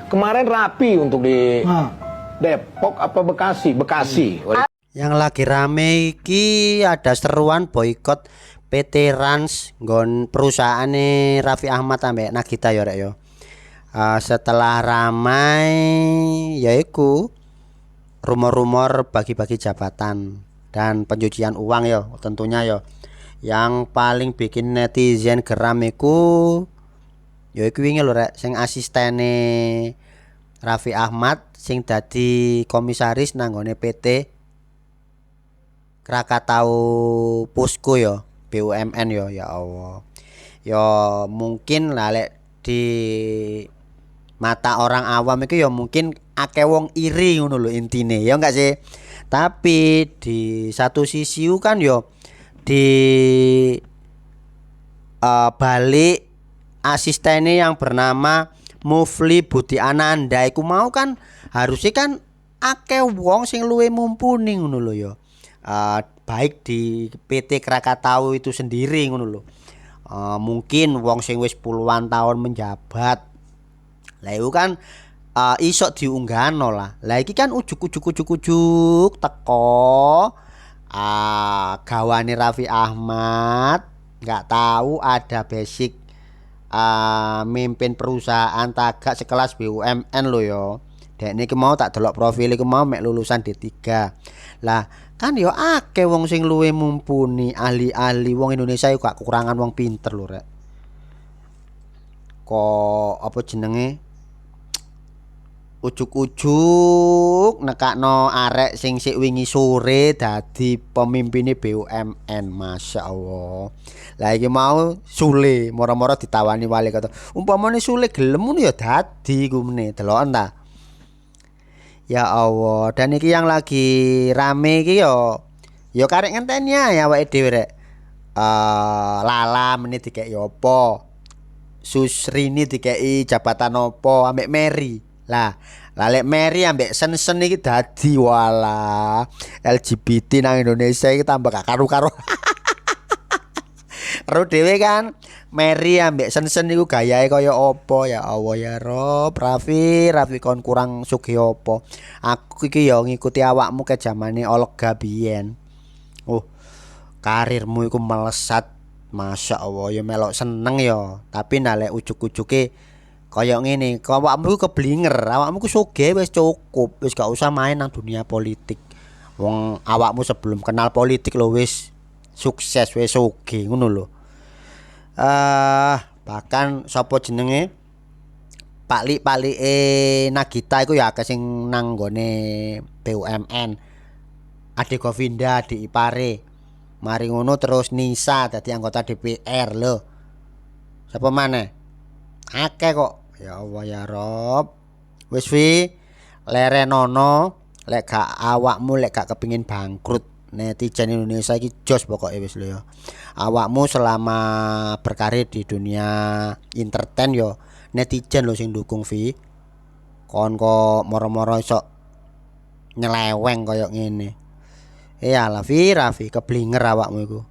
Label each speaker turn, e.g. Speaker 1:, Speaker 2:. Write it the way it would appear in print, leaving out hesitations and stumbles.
Speaker 1: kemarin rapi untuk di Depok apa Bekasi? Bekasi.
Speaker 2: Yang lagi rame iki ada seruan boykot PT Rans nggon perusahaan Raffi Ahmad ambek Nagita ya rek yo. Setelah ramai yaiku rumor-rumor bagi-bagi jabatan dan pencucian uang yo tentunya yo. Yang paling bikin netizen geram iku yaiku wingi lho rek sing asistene Raffi Ahmad sing dadi komisaris nanggone PT Krakatau Pusku yo BUMN yo ya Allah. Yo mungkin lah lek di mata orang awam itu ya mungkin akeh wong iri ngono lho intine ya enggak sih. Tapi di satu sisi kan yo di balik asistennya yang bernama Mufli Budi Ananda iku mau kan harusnya kan akeh wong sing luwih mumpuni ngono lho ya. Baik di PT Krakatau itu sendiri ngono lho. Mungkin wong sing wis puluhan tahun menjabat. Lah iku kan iso diunggahno lah. Lah iki kan ujuk teko gawane Raffi Ahmad nggak tahu ada basic mimpin perusahaan tagak sekelas BUMN lo yo. Dek niki mau tak delok profil iku mau mek lulusan D3. Lah kan yo akeh wong sing luwih mumpuni, ahli-ahli wong Indonesia iku gak kekurangan wong pinter lho rek. Kok apa jenenge? Ujuk-ujuk nekakno arek sing sik wingi sore dadi pemimpine BUMN, Masya Allah. Lah iki mau Sule moro-moro ditawani wali kata umpamane Sule gelem ngono ya dadi ku meneh deloken ta. Ya Allah, dan iki yang lagi rame iki yo karek ngenteni ya awake dhewe rek. Lala meneh dikeki apa? Susrini dikeki jabatan apa ambek Mary. Lah lek Mary ambek Sen iki dadi wala LGBT nang Indonesia iki tambah gak karu-karu. Ro dhewe kan Mary ambek Sen niku gayahe kaya apa ya Allah ya Rob. Raffi kon kurang sugih apa. Aku iki ya ngikuti awakmu ke zamane Olga biyen. Karirmu iku melesat Masya Allah ya melok seneng ya. Tapi nek ujuk-ujuke kaya ngene, awakmu iku keblinger, awakmu ku sugih wis cukup, wis gak usah main nang dunia politik. Wong awakmu sebelum kenal politik lho wis sukses wis sugih ngono lho. Bahkan sapa jenenge Pak-like Nagita iku ya akeh sing nang nggone BUMN. Ade Govinda di ipare. Mari ngono terus Nisa dadi anggota DPR lho. Sapa maneh? Akeh kok. Ya Allah ya Rob. Wis lerenono lek gak awakmu lek gak kepengin bangkrut. Netizen Indonesia iki jos pokoknya wis lho ya. Awakmu selama berkarir di dunia entertain yo netizen lho sing dukung Vi. Kon kok moro-moro iso nyeleweng koyo ngene. Iyalah Raffi keblinger awakmu iku.